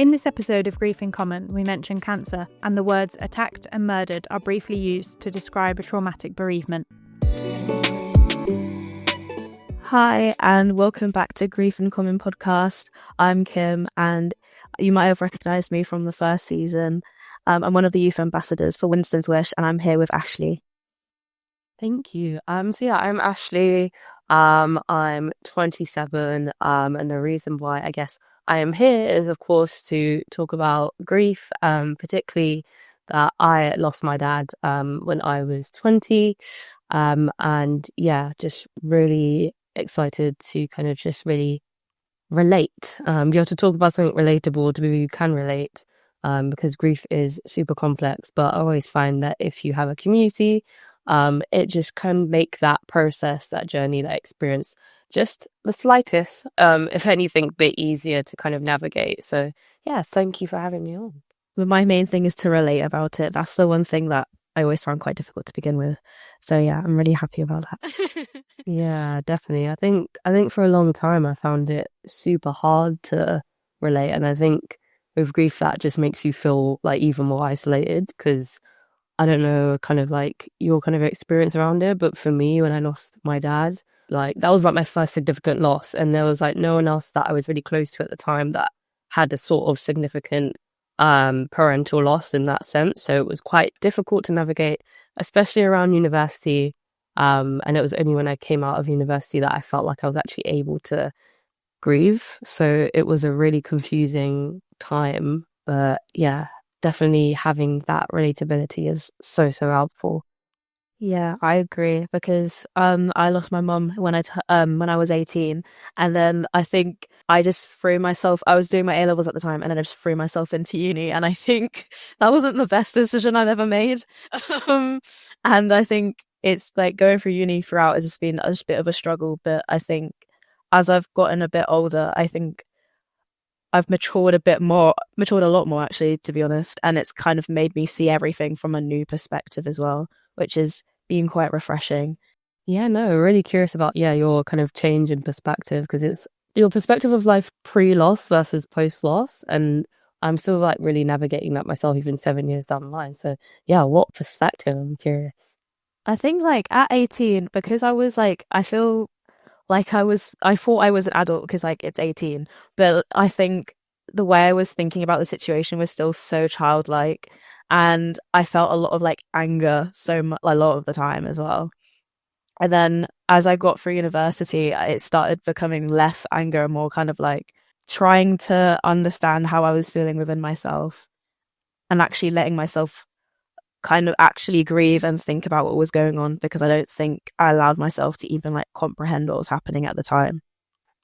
In this episode of Grief in Common, we mention cancer, and the words attacked and murdered are briefly used to describe a traumatic bereavement. Hi, and welcome back to Grief in Common podcast. I'm Kim, and you might have recognised me from the first season. I'm one of the youth ambassadors for Winston's Wish, and I'm here with Ashley. Thank you. I'm Ashley. I'm 27. And the reason why I guess I am here is, of course, to talk about grief, particularly that I lost my dad when I was 20. And yeah, just really excited to kind of just really relate. You have to talk about something relatable to people who can relate, because grief is super complex. But I always find that if you have a community, it just can make that process, that journey, that experience just the slightest, if anything, bit easier to kind of navigate. So yeah, thank you for having me on. But my main thing is to relate about it. That's the one thing that I always found quite difficult to begin with. So yeah, I'm really happy about that. Yeah, definitely. I think for a long time I found it super hard to relate, and I think with grief that just makes you feel like even more isolated, because I don't know kind of like your kind of experience around it, but for me, when I lost my dad, like that was like my first significant loss, and there was like no one else that I was really close to at the time that had a sort of significant parental loss in that sense. So it was quite difficult to navigate, especially around university. And it was only when I came out of university that I felt like I was actually able to grieve. So it was a really confusing time, but yeah, definitely having that relatability is so helpful. Yeah, I agree, because I lost my mum when I was 18, and then I think I just threw myself. I was doing my A levels at the time, and then I just threw myself into uni, and I think that wasn't the best decision I've ever made. And I think it's like going through uni throughout has just been a bit of a struggle. But I think as I've gotten a bit older, I think I've matured a lot more actually, to be honest, and it's kind of made me see everything from a new perspective as well, which is been quite refreshing. Yeah, no, really curious about your kind of change in perspective, because it's your perspective of life pre-loss versus post-loss, and I'm still like really navigating that myself even 7 years down the line. So yeah, what perspective? I'm curious. I think like at 18, because I was like, I feel like I thought I was an adult because like it's 18, but I think the way I was thinking about the situation was still so childlike, and I felt a lot of like anger a lot of the time as well. And then as I got through university, it started becoming less anger and more kind of like trying to understand how I was feeling within myself, and actually letting myself kind of actually grieve and think about what was going on, because I don't think I allowed myself to even like comprehend what was happening at the time.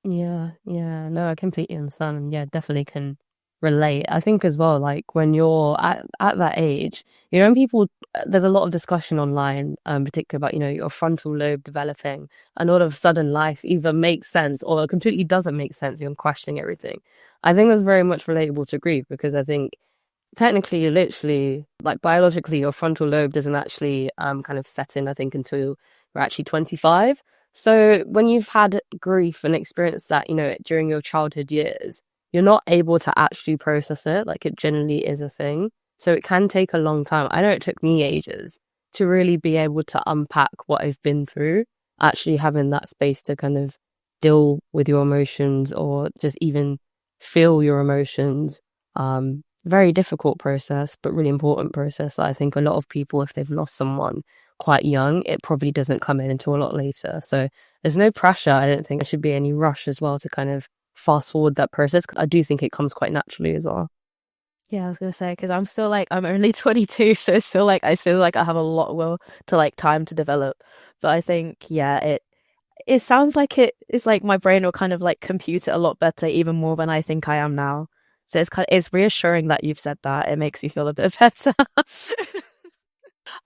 Yeah, no, I completely understand, and yeah, definitely can relate. I think as well, like when you're at that age, when people, there's a lot of discussion online, particularly about, your frontal lobe developing, and all of a sudden life either makes sense or it completely doesn't make sense. You're questioning everything. I think that's very much relatable to grief, because I think technically, literally, like biologically, your frontal lobe doesn't actually kind of set in, I think, until you're actually 25. So when you've had grief and experienced that, during your childhood years, you're not able to actually process it. Like, it generally is a thing. So it can take a long time. I know it took me ages to really be able to unpack what I've been through, actually having that space to kind of deal with your emotions or just even feel your emotions. Very difficult process, but really important process. I think a lot of people, if they've lost someone quite young, it probably doesn't come in until a lot later. So there's no pressure. I don't think there should be any rush as well to kind of fast forward that process. I do think it comes quite naturally as well. Yeah, I was gonna say, because I'm only 22, so it's still like I feel like I have a lot more to like time to develop. But I think it sounds like it is like my brain will kind of like compute it a lot better, even more than I think I am now. So it's reassuring that you've said that. It makes me feel a bit better.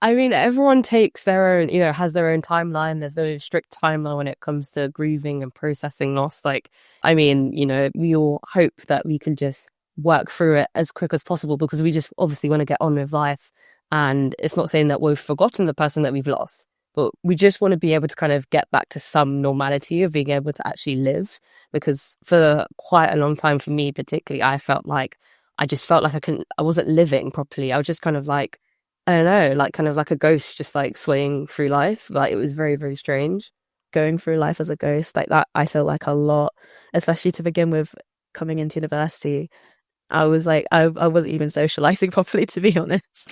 I mean, everyone takes their own, has their own timeline. There's no strict timeline when it comes to grieving and processing loss. Like, I mean, we all hope that we can just work through it as quick as possible, because we just obviously want to get on with life. And it's not saying that we've forgotten the person that we've lost, but we just want to be able to kind of get back to some normality of being able to actually live. Because for quite a long time, for me particularly, I felt like I just felt like I wasn't living properly. I was just kind of like, I don't know, like kind of like a ghost just like swaying through life. Like it was very, very strange. Going through life as a ghost like that, I feel like a lot, especially to begin with. Coming into university, I was like, I wasn't even socializing properly, to be honest.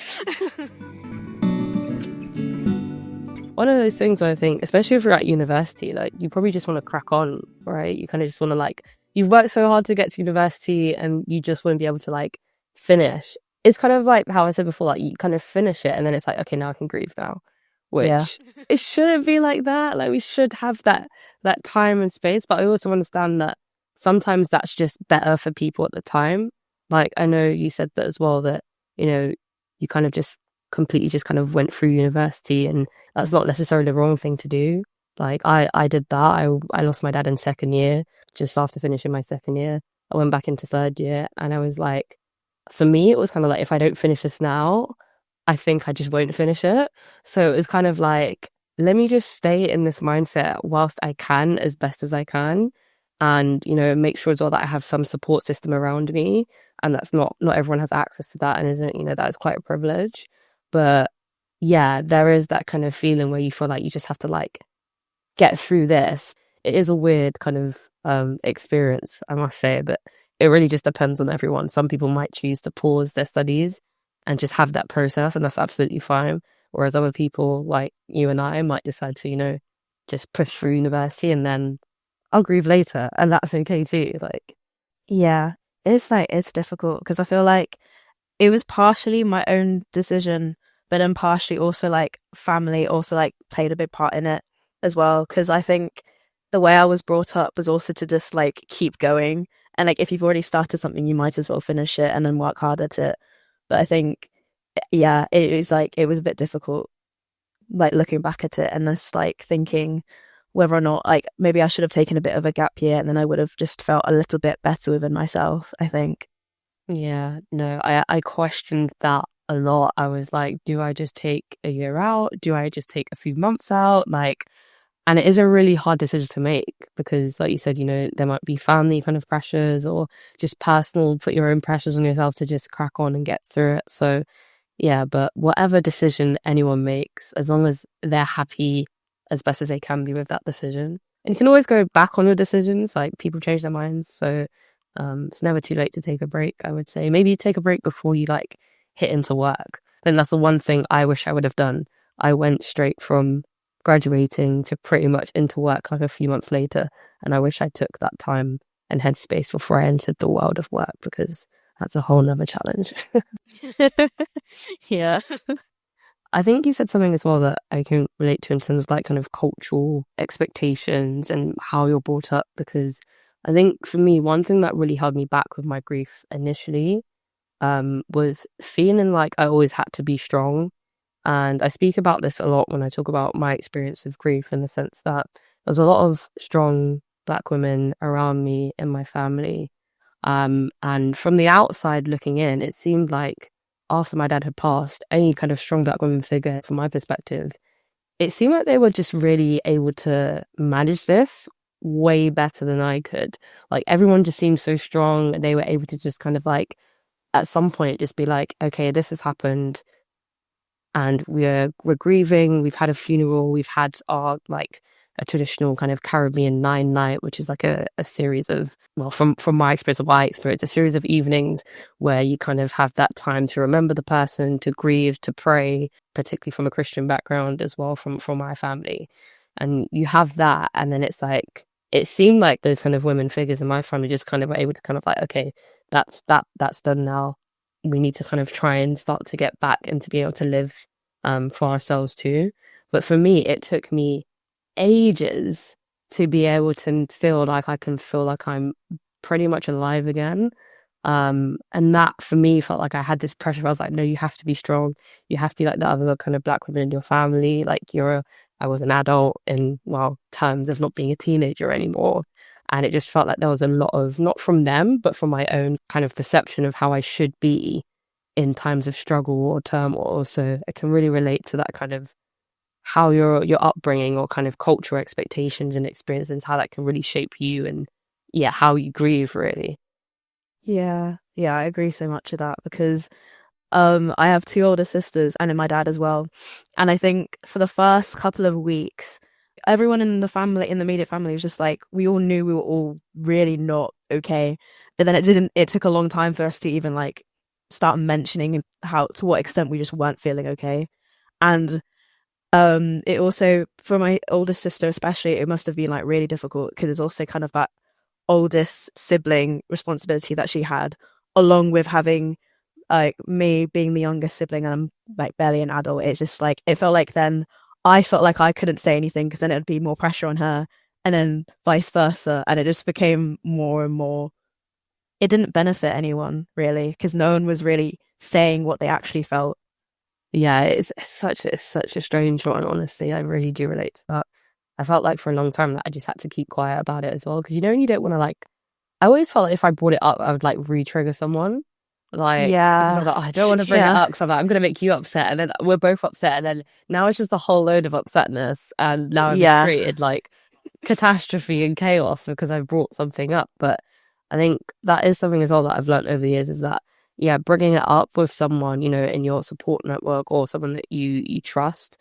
One of those things I think, especially if you're at university, like you probably just want to crack on, right? You kind of just want to like, you've worked so hard to get to university and you just want to be able to like finish. It's kind of like how I said before, like you kind of finish it and then it's like, okay, now I can grieve now, Yeah. which it shouldn't be like that. Like we should have that time and space, but I also understand that sometimes that's just better for people at the time. Like I know you said that as well, that, you know, you kind of just completely just kind of went through university, and that's not necessarily the wrong thing to do. Like I did that. I lost my dad in second year, just after finishing my second year. I went back into third year and I was like, for me, it was kind of like, if I don't finish this now, I think I just won't finish it. So it was kind of like, let me just stay in this mindset whilst I can, as best as I can. And, you know, make sure as well that I have some support system around me. And that's not everyone has access to that. And isn't, you know, that is quite a privilege. But yeah, there is that kind of feeling where you feel like you just have to like get through this. It is a weird kind of experience, I must say, but it really just depends on everyone. Some people might choose to pause their studies and just have that process, and that's absolutely fine. Whereas other people like you and I might decide to, you know, just push through university and then I'll grieve later, and that's okay too. Like, Yeah, it's difficult because I feel like it was partially my own decision, but then partially also like family also like played a big part in it as well. Because I think the way I was brought up was also to just like keep going, and like if you've already started something, you might as well finish it and then work hard at it. But I think, yeah, it was like it was a bit difficult, like looking back at it and just like thinking whether or not like maybe I should have taken a bit of a gap year, and then I would have just felt a little bit better within myself, I think. yeah, no, I questioned that a lot. I was like, do I just take a year out? Do I just take a few months out? Like, and it is a really hard decision to make because, like you said, you know, there might be family kind of pressures or just personal, put your own pressures on yourself to just crack on and get through it. So, yeah, but whatever decision anyone makes, as long as they're happy as best as they can be with that decision. And you can always go back on your decisions, like people change their minds. So it's never too late to take a break, I would say. Maybe take a break before you like hit into work. Then that's the one thing I wish I would have done. I went straight from graduating to pretty much into work like a few months later. And I wish I took that time and headspace before I entered the world of work, because that's a whole nother challenge. Yeah. I think you said something as well that I can relate to in terms of like kind of cultural expectations and how you're brought up, because I think for me, one thing that really held me back with my grief initially was feeling like I always had to be strong. And I speak about this a lot when I talk about my experience with grief, in the sense that there's a lot of strong Black women around me in my family. And from the outside looking in, it seemed like after my dad had passed, any kind of strong Black woman figure, from my perspective, it seemed like they were just really able to manage this way better than I could. Like everyone just seemed so strong. They were able to just kind of like, at some point, just be like, okay, this has happened and we're grieving. We've had a funeral. We've had our like a traditional kind of Caribbean 9 night, which is like a series of, well, from my experience, a series of evenings where you kind of have that time to remember the person, to grieve, to pray, particularly from a Christian background as well, from my family. And you have that, and then it's like, it seemed like those kind of women figures in my family just kind of were able to kind of like, okay, that's done now. We need to kind of try and start to get back and to be able to live for ourselves too. But for me, it took me ages to be able to feel like I can feel like I'm pretty much alive again. And that for me felt like I had this pressure. I was like, no, you have to be strong. You have to be like the other kind of Black women in your family. Like I was an adult in, well, terms of not being a teenager anymore. And it just felt like there was a lot of, not from them, but from my own kind of perception of how I should be in times of struggle or turmoil. So I can really relate to that kind of how your upbringing or kind of cultural expectations and experiences, how that can really shape you and, yeah, how you grieve, really. Yeah, yeah, I agree so much with that because I have two older sisters and then my dad as well. And I think for the first couple of weeks, everyone in the family, in the immediate family, was just like, we all knew we were all really not okay. But then it took a long time for us to even like start mentioning how, to what extent we just weren't feeling okay. And it also, for my oldest sister especially, it must have been like really difficult because there's also kind of that oldest sibling responsibility that she had, along with having like me being the youngest sibling and I'm like barely an adult. It's just like it felt like then I felt like I couldn't say anything because then it'd be more pressure on her, and then vice versa, and it just became more and more. It didn't benefit anyone really because no one was really saying what they actually felt. Yeah, it's such a strange one, honestly. I really do relate to that. I felt like for a long time that I just had to keep quiet about it as well. Because when you don't want to like, I always felt like if I brought it up, I would like re-trigger someone. Like, because I'm Yeah, like, oh, I don't want to bring it yeah, up because I'm like, I'm going to make you upset. And then we're both upset. And then now it's just a whole load of upsetness. And now I've just yeah, created like catastrophe and chaos because I brought something up. But I think that is something as well that I've learned over the years is that, yeah, bringing it up with someone, in your support network or someone that you trust,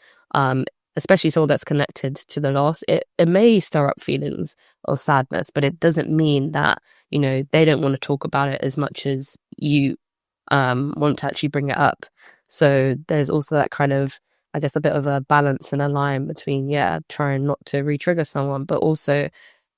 especially someone that's connected to the loss, it may stir up feelings of sadness, but it doesn't mean that, they don't want to talk about it as much as you want to actually bring it up. So there's also that kind of, I guess, a bit of a balance and a line between, yeah, trying not to re-trigger someone, but also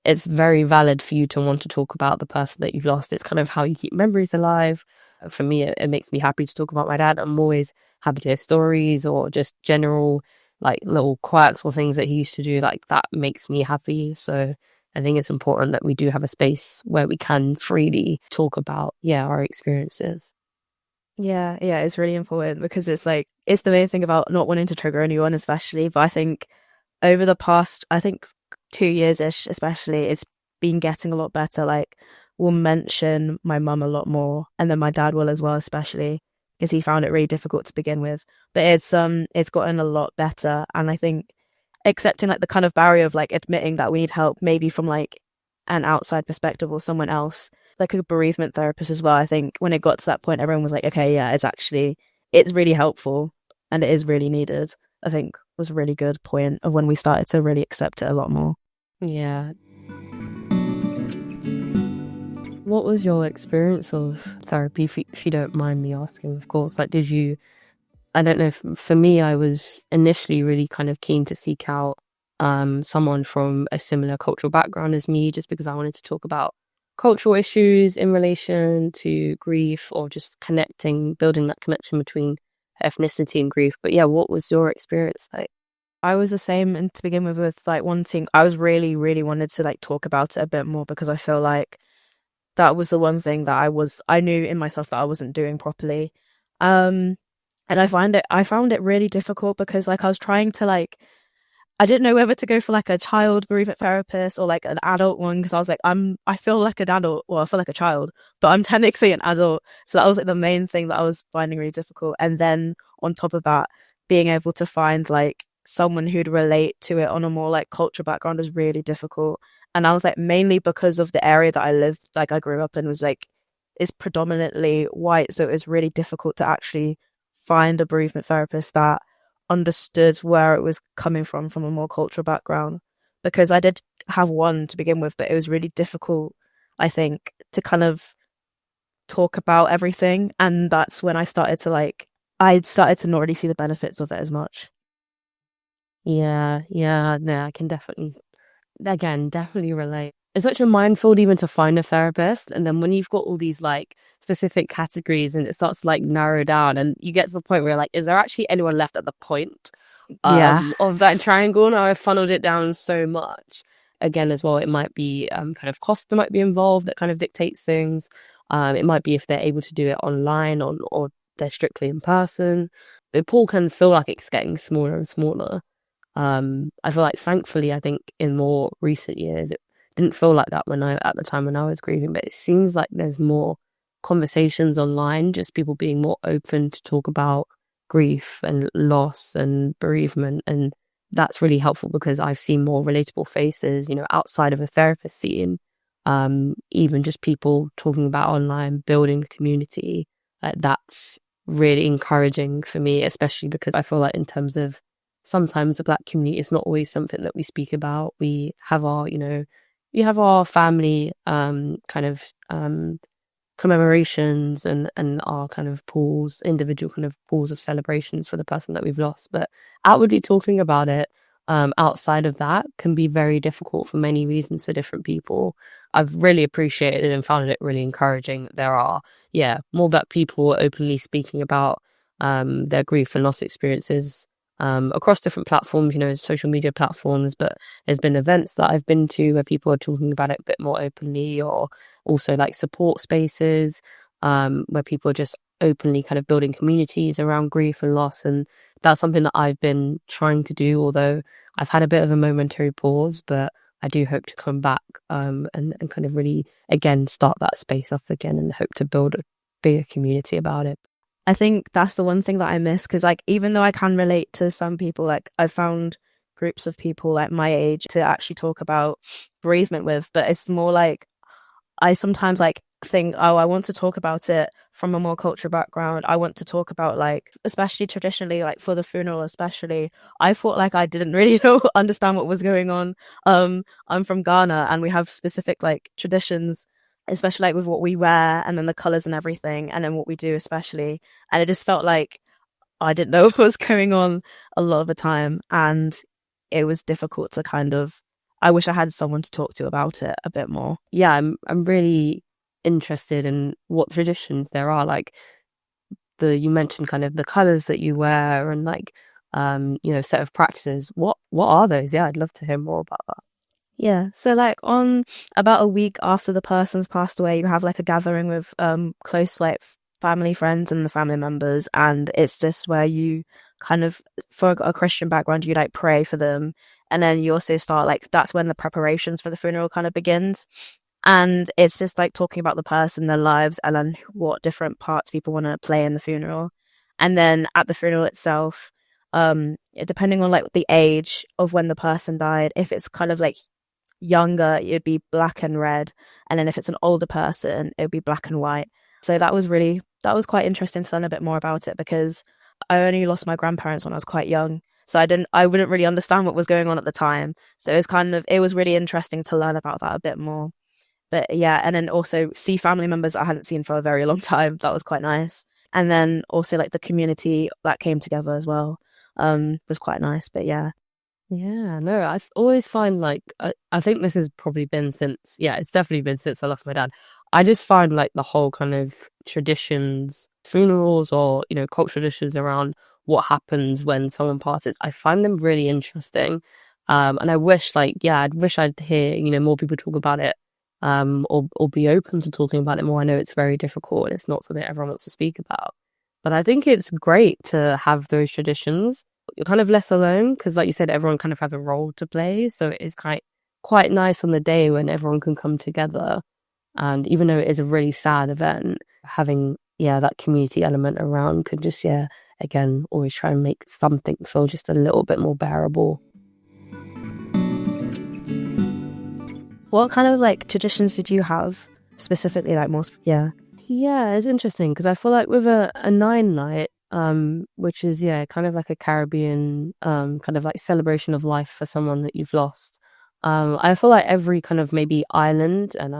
it's very valid for you to want to talk about the person that you've lost. It's kind of how you keep memories alive. For me, it makes me happy to talk about my dad. I'm always happy to hear stories or just general, like, little quirks or things that he used to do. Like, that makes me happy. So I think it's important that we do have a space where we can freely talk about, yeah, our experiences. yeah, yeah. It's really important because it's like it's the main thing about not wanting to trigger anyone, especially. But I think over the past, I think 2 years ish, especially, it's been getting a lot better. Like, we'll mention my mum a lot more, and then my dad will as well, especially because he found it really difficult to begin with. But it's gotten a lot better, and I think accepting like the kind of barrier of like admitting that we need help, maybe from like an outside perspective or someone else, like a bereavement therapist as well. I think when it got to that point, everyone was like, okay, yeah, it's really helpful and it is really needed. I think was a really good point of when we started to really accept it a lot more. Yeah. What was your experience of therapy, if you don't mind me asking, of course? Like, I don't know, for me, I was initially really kind of keen to seek out someone from a similar cultural background as me, just because I wanted to talk about cultural issues in relation to grief or just building that connection between ethnicity and grief. But yeah, what was your experience like? I was the same, and to begin with like I was really, really wanted to like talk about it a bit more because I feel like that was the one thing that I knew in myself that I wasn't doing properly. Um, and I found it really difficult because like I was trying to like, I didn't know whether to go for like a child bereavement therapist or like an adult one because I was like, I feel like an adult, or I feel like a child, but I'm technically an adult. So that was like the main thing that I was finding really difficult. And then on top of that, being able to find like someone who'd relate to it on a more like cultural background was really difficult. And I was like, mainly because of the area that I lived, like I grew up in, was like, is predominantly white. So it was really difficult to actually find a bereavement therapist that understood where it was coming from a more cultural background, because I did have one to begin with, but it was really difficult, I think, to kind of talk about everything. And that's when I started to not really see the benefits of it as much. Yeah, no, I can definitely relate. It's such a minefield even to find a therapist, and then when you've got all these like specific categories and it starts to like narrow down and you get to the point where you're like, is there actually anyone left at the point Yeah. of that triangle? Now I've funneled it down so much. Again, as well, it might be kind of cost that might be involved that kind of dictates things. It might be if they're able to do it online or they're strictly in person. The pool can feel like it's getting smaller and smaller. I feel like thankfully, I think in more recent years, it didn't feel like that at the time when I was grieving, but it seems like there's more conversations online, just people being more open to talk about grief and loss and bereavement. And that's really helpful because I've seen more relatable faces, outside of a therapist scene, even just people talking about online, building a community, that's really encouraging for me, especially because I feel like in terms of sometimes the Black community, it's not always something that we speak about. We have our, we have our family kind of commemorations and our kind of individual kind of pools of celebrations for the person that we've lost. But outwardly talking about it outside of that can be very difficult for many reasons for different people. I've really appreciated and found it really encouraging that there are, more Black people openly speaking about their grief and loss experiences across different platforms, social media platforms. But there's been events that I've been to where people are talking about it a bit more openly, or also like support spaces where people are just openly kind of building communities around grief and loss. And that's something that I've been trying to do, although I've had a bit of a momentary pause, but I do hope to come back and kind of really, again, start that space up again and hope to build a bigger community about it. I think that's the one thing that I miss, because like even though I can relate to some people, like I found groups of people like my age to actually talk about bereavement with, but it's more like I sometimes like think, oh, I want to talk about it from a more cultural background. I want to talk about like, especially traditionally, like for the funeral especially, I thought like I didn't really understand what was going on. I'm from Ghana and we have specific like traditions, especially like with what we wear and then the colors and everything, and then what we do especially. And it just felt like I didn't know what was going on a lot of the time, and it was difficult to kind of, I wish I had someone to talk to about it a bit more. Yeah, I'm really interested in what traditions there are. Like you mentioned kind of the colors that you wear and like set of practices. What are those? Yeah, I'd love to hear more about that. Yeah, so like on about a week after the person's passed away, you have like a gathering with close like family, friends and the family members, and it's just where you kind of, for a Christian background, you like pray for them, and then you also start like, that's when the preparations for the funeral kind of begins, and it's just like talking about the person, their lives, and then what different parts people want to play in the funeral. And then at the funeral itself, depending on like the age of when the person died, if it's kind of like younger, it'd be black and red, and then if it's an older person, it would be black and white. So that was quite interesting to learn a bit more about it, because I only lost my grandparents when I was quite young, so I wouldn't really understand what was going on at the time. So it was really interesting to learn about that a bit more. But yeah, and then also see family members I hadn't seen for a very long time. That was quite nice. And then also like the community that came together as well was quite nice. But yeah. Yeah, no, I always find like, I think this has probably been it's definitely been since I lost my dad. I just find like the whole kind of traditions, funerals, or, cultural traditions around what happens when someone passes, I find them really interesting. And I wish I'd hear, more people talk about it, or be open to talking about it more. I know it's very difficult and it's not something everyone wants to speak about, but I think it's great to have those traditions. You're kind of less alone because, like you said, everyone kind of has a role to play. So it is quite nice on the day when everyone can come together. And even though it is a really sad event, having that community element around could just again always try and make something feel just a little bit more bearable. What kind of like traditions did you have specifically, like most? Yeah, it's interesting because I feel like with a 9 night, which is kind of like a Caribbean kind of like celebration of life for someone that you've lost. I feel like every kind of maybe island, and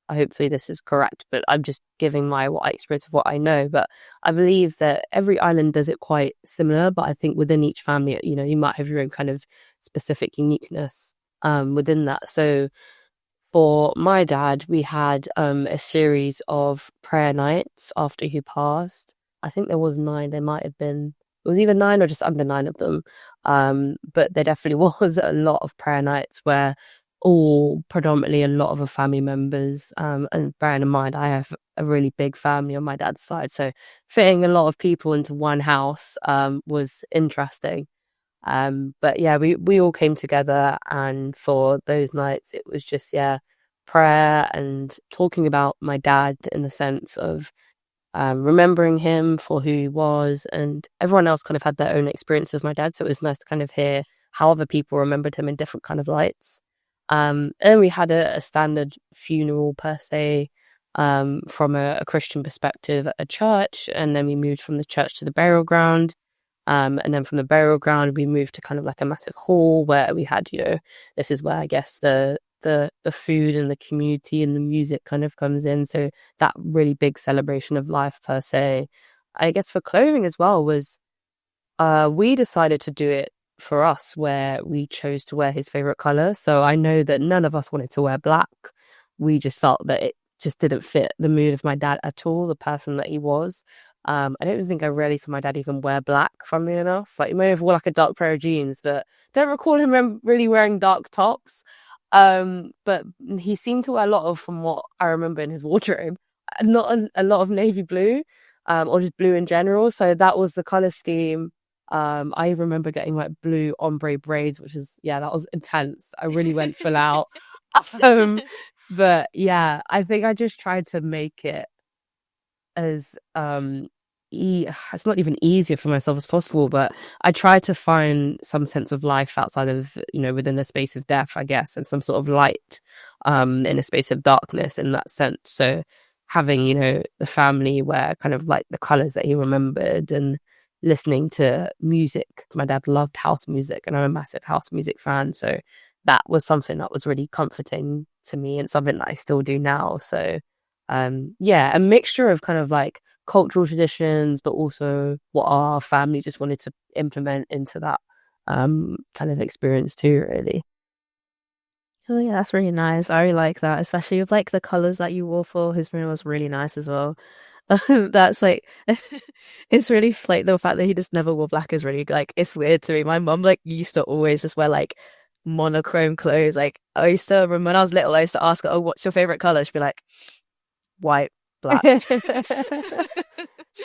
hopefully this is correct, but I'm just giving my experience of what I know, but I believe that every island does it quite similar, but I think within each family, you might have your own kind of specific uniqueness within that. So for my dad, we had a series of prayer nights after he passed. I think there was 9. There might have been, it was either 9 or just under 9 of them. But there definitely was a lot of prayer nights where predominantly a lot of the family members, and bearing in mind, I have a really big family on my dad's side. So fitting a lot of people into one house was interesting. But we all came together, and for those nights, it was just, prayer and talking about my dad in the sense of remembering him for who he was, and everyone else kind of had their own experience of my dad, so it was nice to kind of hear how other people remembered him in different kind of lights. And we had a standard funeral per se, from a Christian perspective at a church, and then we moved from the church to the burial ground. And then from the burial ground, we moved to kind of like a massive hall where we had, this is where I guess the food and the community and the music kind of comes in. So that really big celebration of life per se. I guess for clothing as well was, we decided to do it for us where we chose to wear his favorite color. So I know that none of us wanted to wear black. We just felt that it just didn't fit the mood of my dad at all, the person that he was. I don't think I really saw my dad even wear black, funnily enough. Like, he may have worn like a dark pair of jeans, but don't recall him really wearing dark tops. But he seemed to wear a lot of, from what I remember in his wardrobe, not a lot of navy blue, or just blue in general. So that was the color scheme. I remember getting like blue ombre braids, which is, that was intense. I really went full out. But yeah, I think I just tried to make it as it's not even easier for myself as possible, but I try to find some sense of life outside of, within the space of death, I guess, and some sort of light in a space of darkness in that sense. So having, the family wear kind of like the colors that he remembered, and listening to music. My dad loved house music, and I'm a massive house music fan, so that was something that was really comforting to me, and something that I still do now. So a mixture of kind of like cultural traditions, but also what our family just wanted to implement into that kind of experience too, really. Oh yeah, that's really nice. I really like that, especially with like the colors that you wore for his funeral was really nice as well. That's like, it's really like the fact that he just never wore black is really like, it's weird to me. My mum like used to always just wear like monochrome clothes. Like, I used to remember when I was little, I used to ask her, "Oh, what's your favorite color?" She'd be like, "White, black."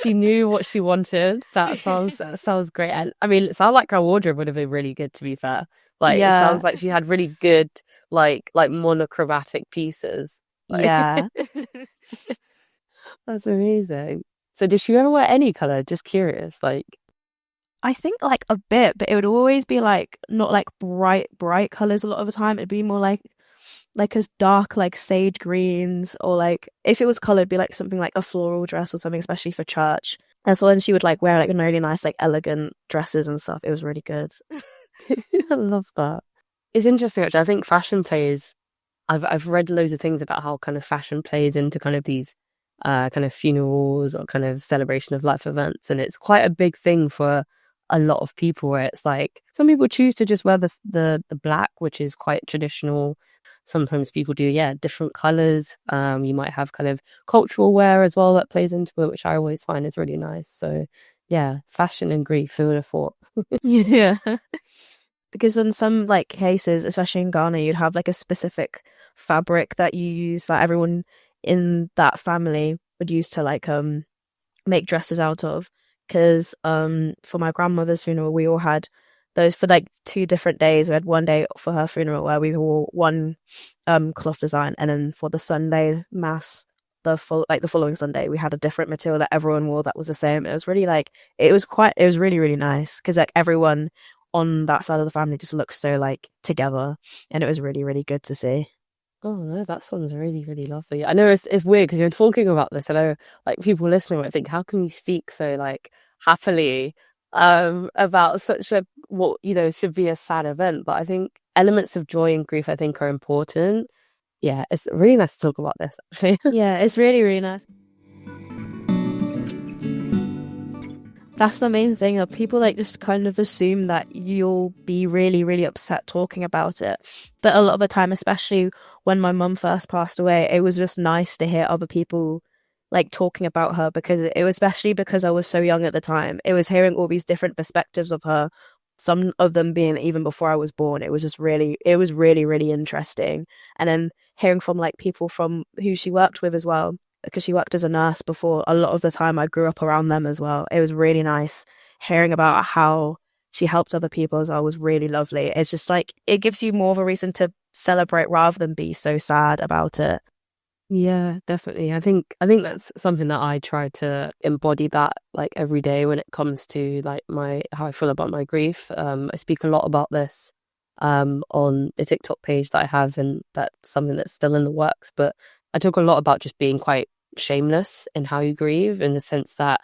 She knew what she wanted. That sounds great. And I mean, it sounds like her wardrobe would have been really good, to be fair. Like, It sounds like she had really good like monochromatic pieces. Yeah. That's amazing. So did she ever wear any color? Just curious. Like, I think like a bit, but it would always be like not like bright colors a lot of the time. It'd be more like as dark like sage greens, or like if it was colored, it'd be like something like a floral dress or something, especially for church. And so when she would like wear like really nice like elegant dresses and stuff, it was really good. I love that. It's interesting actually. I think fashion plays. I've read loads of things about how kind of fashion plays into kind of these kind of funerals or kind of celebration of life events, and it's quite a big thing for a lot of people, where it's like some people choose to just wear the black, which is quite traditional. Sometimes people do different colors. You might have kind of cultural wear as well that plays into it, which I always find is really nice. So fashion and grief, who would have thought? Yeah. Because in some like cases, especially in Ghana, you'd have like a specific fabric that you use that everyone in that family would use to like make dresses out of. Because for my grandmother's funeral, we all had those for like 2 different days. We had one day for her funeral where we wore one cloth design, and then for the Sunday mass, the following Sunday, we had a different material that everyone wore that was the same. It was really like it was really, really nice, because like everyone on that side of the family just looked so like together, and it was really, really good to see. Oh no, that sounds really, really lovely. I know it's weird because you're talking about this. I know like people listening might think, how can you speak so like happily about such a what should be a sad event? But I think elements of joy and grief, I think, are important. Yeah, it's really nice to talk about this actually. Yeah, it's really, really nice. That's the main thing, that people like just kind of assume that you'll be really, really upset talking about it. But a lot of the time, especially when my mum first passed away, it was just nice to hear other people like talking about her, because it was, especially because I was so young at the time, it was hearing all these different perspectives of her, some of them being even before I was born. It was really, really interesting. And then hearing from like people from who she worked with as well, because she worked as a nurse before. A lot of the time I grew up around them as well. It was really nice hearing about how she helped other people as well. Was really lovely. It's just like, it gives you more of a reason to celebrate rather than be so sad about it. Yeah, definitely. I think that's something that I try to embody that like every day when it comes to like how I feel about my grief. I speak a lot about this on the TikTok page that I have, and that's something that's still in the works. But I talk a lot about just being quite shameless in how you grieve, in the sense that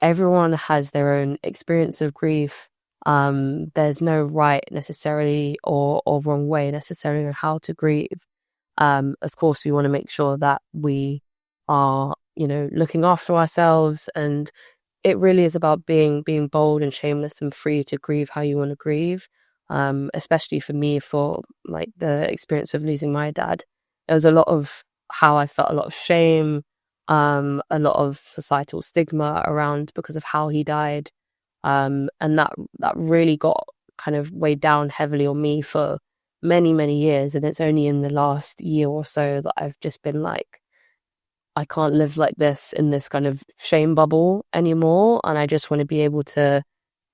everyone has their own experience of grief. There's no right necessarily or wrong way necessarily on how to grieve. Of course, we want to make sure that we are, looking after ourselves, and it really is about being bold and shameless and free to grieve how you want to grieve. Especially for me, for like the experience of losing my dad, there was a lot of how I felt a lot of shame, a lot of societal stigma around because of how he died. And that really got kind of weighed down heavily on me for many, many years. And it's only in the last year or so that I've just been like, I can't live like this in this kind of shame bubble anymore. And I just want to be able to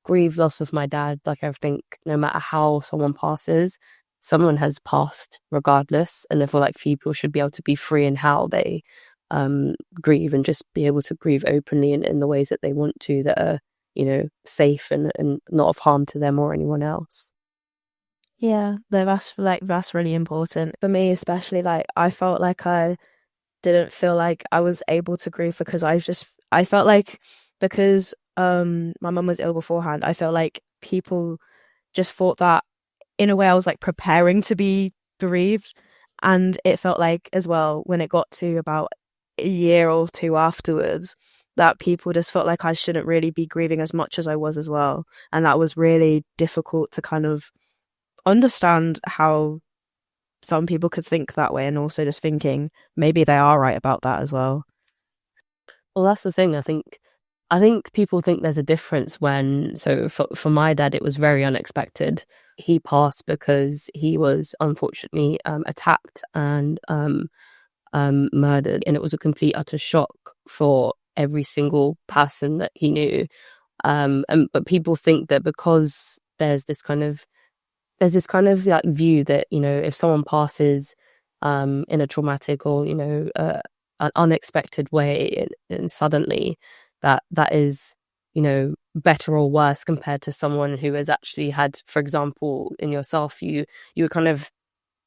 grieve loss of my dad. Like, I think no matter how someone passes, someone has passed regardless. And I feel like people should be able to be free in how they grieve, and just be able to grieve openly in the ways that they want to, that are, safe and not of harm to them or anyone else. Yeah, that's really important for me, especially. Like, I felt like I didn't feel like I was able to grieve because I felt like, because my mum was ill beforehand, I felt like people just thought that in a way I was like preparing to be bereaved. And it felt like as well, when it got to about a year or two afterwards, that people just felt like I shouldn't really be grieving as much as I was as well. And that was really difficult to kind of understand, how some people could think that way, and also just thinking maybe they are right about that as well. Well, that's the thing. I think people think there's a difference when, so for my dad, it was very unexpected. He passed because he was unfortunately attacked and murdered, and it was a complete utter shock for every single person that he knew. But people think that because there's this kind of like view that, if someone passes in a traumatic or an unexpected way and suddenly, that is better or worse compared to someone who has actually had, for example, in yourself, you were kind of,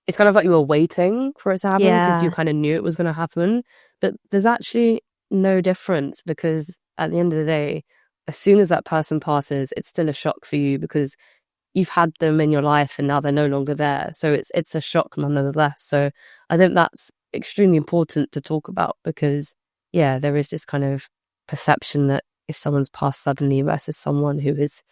it's kind of like you were waiting for it to happen because you kind of knew it was going to happen. But there's actually no difference, because at the end of the day, as soon as that person passes, it's still a shock for you, because you've had them in your life and now they're no longer there. So it's a shock nonetheless. So I think that's extremely important to talk about, because there is this kind of perception that if someone's passed suddenly versus someone who is,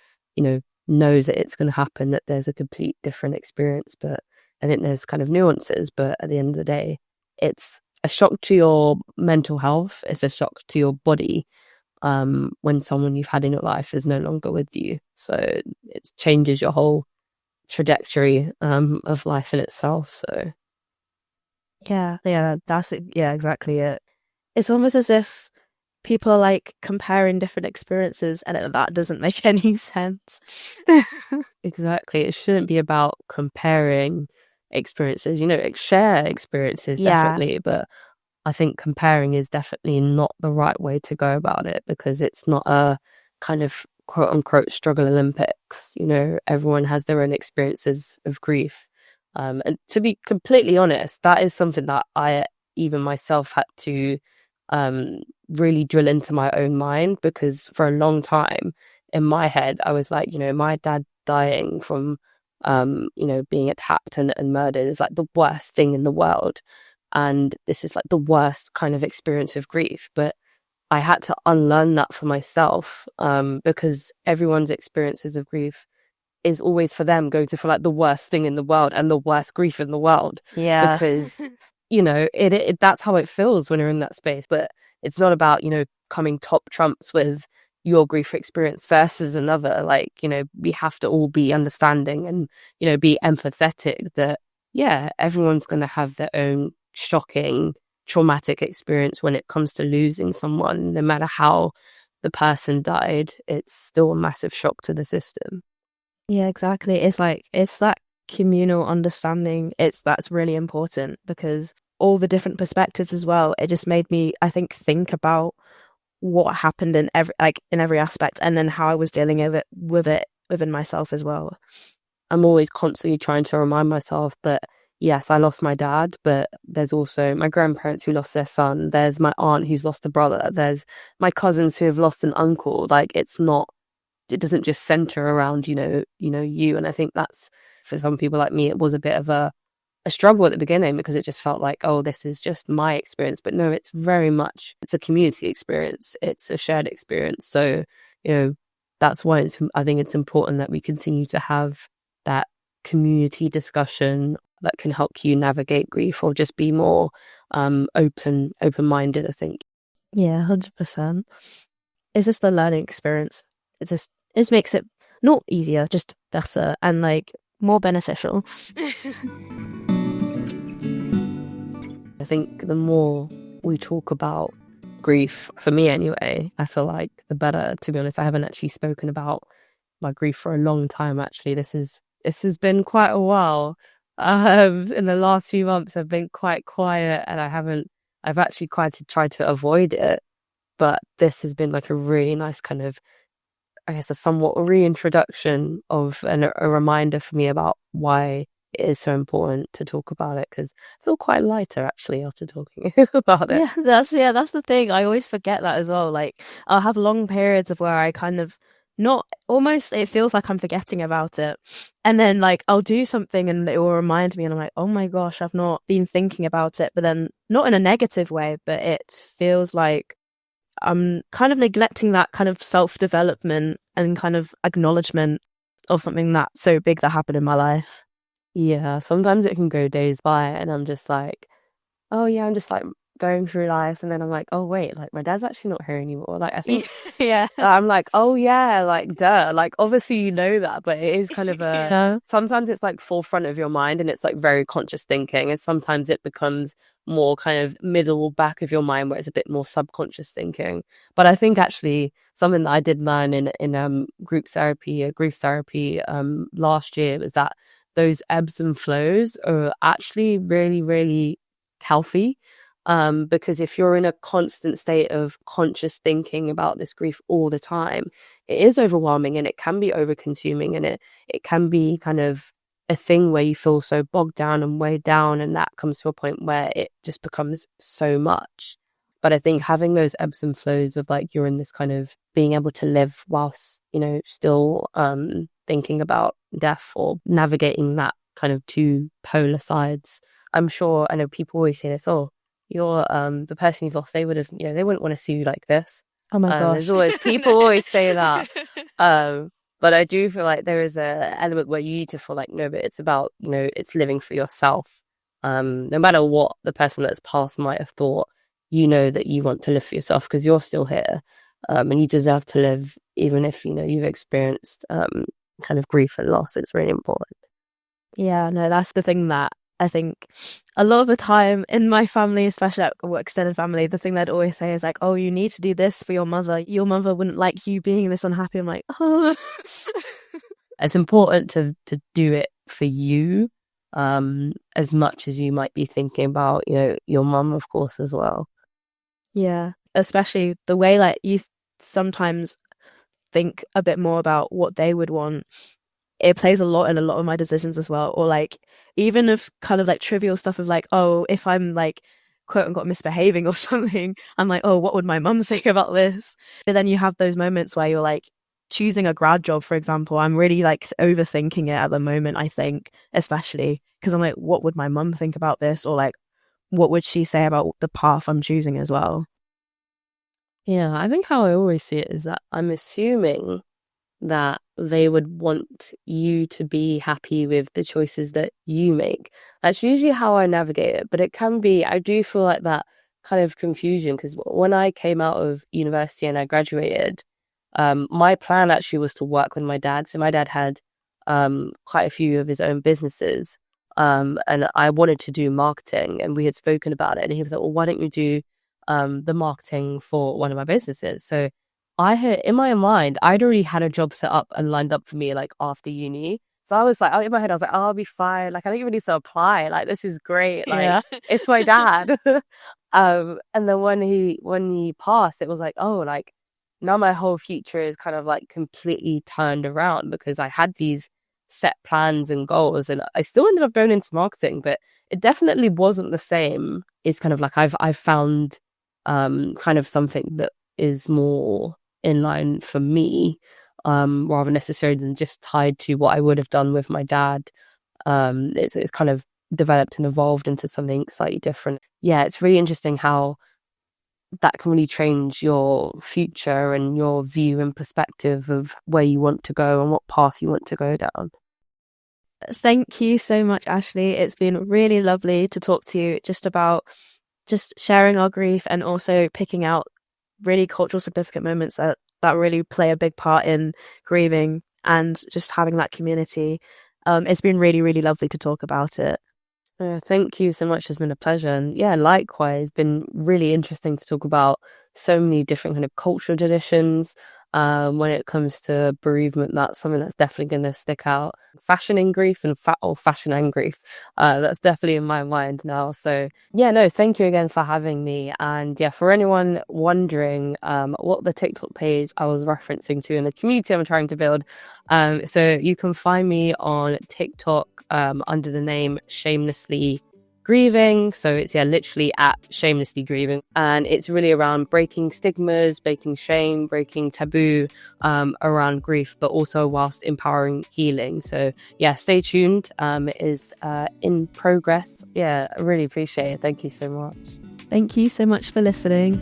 knows that it's going to happen, that there's a complete different experience. But I think there's kind of nuances, but at the end of the day, it's a shock to your mental health. It's a shock to your body when someone you've had in your life is no longer with you. So it changes your whole trajectory of life in itself. So that's it. Yeah, exactly it. It's almost as if people are like comparing different experiences, and that doesn't make any sense. Exactly. It shouldn't be about comparing experiences, share experiences, definitely, but I think comparing is definitely not the right way to go about it, because it's not a kind of quote unquote struggle Olympics. Everyone has their own experiences of grief. And to be completely honest, that is something that I even myself had to really drill into my own mind, because for a long time in my head, I was like, my dad dying from, being attacked and murdered is like the worst thing in the world. And this is like the worst kind of experience of grief. But I had to unlearn that for myself, because everyone's experiences of grief is always for them going to feel like the worst thing in the world and the worst grief in the world. Yeah. Because, it that's how it feels when you're in that space. But it's not about, coming top trumps with your grief experience versus another. Like, we have to all be understanding and, be empathetic that, everyone's going to have their own shocking, traumatic experience when it comes to losing someone. No matter how the person died, it's still a massive shock to the system. Yeah, exactly. It's that communal understanding. That's really important, because all the different perspectives as well. It just made me, I think about what happened in every aspect, and then how I was dealing with it within myself as well. I'm always constantly trying to remind myself that, yes, I lost my dad, but there's also my grandparents who lost their son. There's my aunt who's lost a brother. There's my cousins who have lost an uncle. Like, it doesn't just center around, you. And I think that's, for some people like me, it was a bit of a struggle at the beginning, because it just felt like, oh, this is just my experience. But no, it's very much, it's a community experience. It's a shared experience. So, that's why I think it's important that we continue to have that community discussion that can help you navigate grief, or just be more open-minded, I think. Yeah, 100%. It's just the learning experience. It just makes it not easier, just better and like more beneficial. I think the more we talk about grief, for me anyway, I feel like the better. To be honest, I haven't actually spoken about my grief for a long time. Actually, this has been quite a while. In the last few months, I've been quite quiet, and I've actually tried to avoid it. But this has been like a really nice kind of, I guess, a somewhat reintroduction of, and a reminder for me about why it is so important to talk about it, because I feel quite lighter actually after talking about it. That's the thing. I always forget that as well. Like, I'll have long periods of where I kind of not almost, it feels like I'm forgetting about it, and then like I'll do something and it will remind me, and I'm like, oh my gosh, I've not been thinking about it. But then not in a negative way, but it feels like I'm kind of neglecting that kind of self-development and kind of acknowledgement of something that's so big that happened in my life. Yeah, sometimes it can go days by and I'm just like, oh yeah, I'm just like going through life, and then I'm like, oh wait, like my dad's actually not here anymore. Like, I think Yeah. I'm like, oh yeah, like duh, like obviously you know that, but it is kind of Yeah. sometimes it's like forefront of your mind and it's like very conscious thinking, and sometimes it becomes more kind of middle back of your mind where it's a bit more subconscious thinking. But I think actually something that I did learn in grief therapy last year was that those ebbs and flows are actually really, really healthy. Because if you're in a constant state of conscious thinking about this grief all the time, it is overwhelming and it can be over consuming, and it can be kind of a thing where you feel so bogged down and weighed down, and that comes to a point where it just becomes so much. But I think having those ebbs and flows of like, you're in this kind of being able to live whilst, still thinking about death, or navigating that kind of two polar sides. I'm sure, I know people always say this, oh, you're the person you've lost, they would have, they wouldn't want to see you like this. Oh my gosh. There's always, people always say that. But I do feel like there is a element where you need to feel like, no, but it's about, it's living for yourself. No matter what the person that's passed might have thought, that you want to live for yourself because you're still here. And you deserve to live, even if, you've experienced kind of grief and loss. It's really important. Yeah, no, that's the thing that I think a lot of the time in my family, especially like extended family, the thing they'd always say is like, oh, you need to do this for your mother. Your mother wouldn't like you being this unhappy. I'm like, oh. It's important to do it for you, as much as you might be thinking about, your mum, of course, as well. Yeah, especially the way like you sometimes think a bit more about what they would want. It plays a lot in a lot of my decisions as well. Or like, even if kind of like trivial stuff of like, oh, if I'm like quote unquote misbehaving or something, I'm like, oh, what would my mum say about this? But then you have those moments where you're like choosing a grad job, for example. I'm really like overthinking it at the moment, I think, especially because I'm like, what would my mum think about this? Or like, what would she say about the path I'm choosing as well? Yeah, I think how I always see it is that I'm assuming that they would want you to be happy with the choices that you make. That's usually how I navigate it, but it can be, I do feel like that kind of confusion, because when I came out of university and I graduated, my plan actually was to work with my dad. So my dad had quite a few of his own businesses, and I wanted to do marketing, and we had spoken about it, and he was like, well, why don't you do the marketing for one of my businesses? So I had, in my mind, I'd already had a job set up and lined up for me like after uni. So I was like, in my head, I was like, oh, I'll be fine. Like, I don't even need to apply. Like, this is great. Like, Yeah. it's my dad. And then when he passed, it was like, oh, like now my whole future is kind of like completely turned around, because I had these set plans and goals, and I still ended up going into marketing, but it definitely wasn't the same. It's kind of like I've found kind of something that is more in line for me, rather necessarily than just tied to what I would have done with my dad. It's kind of developed and evolved into something slightly different. Yeah, it's really interesting how that can really change your future and your view and perspective of where you want to go and what path you want to go down. Thank you so much, Ashley. It's been really lovely to talk to you just about just sharing our grief and also picking out really cultural significant moments that really play a big part in grieving and just having that community. It's been really, really lovely to talk about it. Thank you so much. It's been a pleasure. And yeah, likewise, been really interesting to talk about so many different kind of cultural traditions. When it comes to bereavement, that's something that's definitely going to stick out. Fashion in grief and fashion and grief. That's definitely in my mind now. So yeah, no, thank you again for having me. And yeah, for anyone wondering what the TikTok page I was referencing to in the community I'm trying to build, so you can find me on TikTok under the name Shamelessly Grieving. So it's literally at Shamelessly Grieving, and it's really around breaking stigmas, breaking shame, breaking taboo around grief, but also whilst empowering healing. So yeah, stay tuned. It is in progress. Yeah, I really appreciate it. Thank you so much. Thank you so much for listening.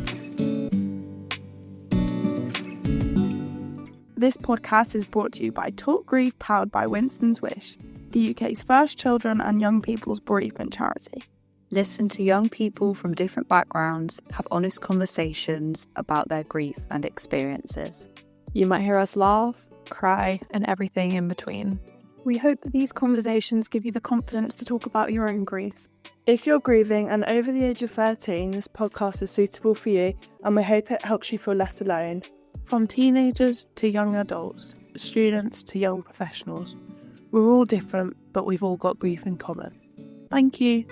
This podcast is brought to you by Talk Grief, powered by Winston's Wish, the UK's first children and young people's bereavement charity. Listen to young people from different backgrounds have honest conversations about their grief and experiences. You might hear us laugh, cry, and everything in between. We hope that these conversations give you the confidence to talk about your own grief. If you're grieving and over the age of 13, this podcast is suitable for you, and we hope it helps you feel less alone. From teenagers to young adults, students to young professionals, we're all different, but we've all got grief in common. Thank you.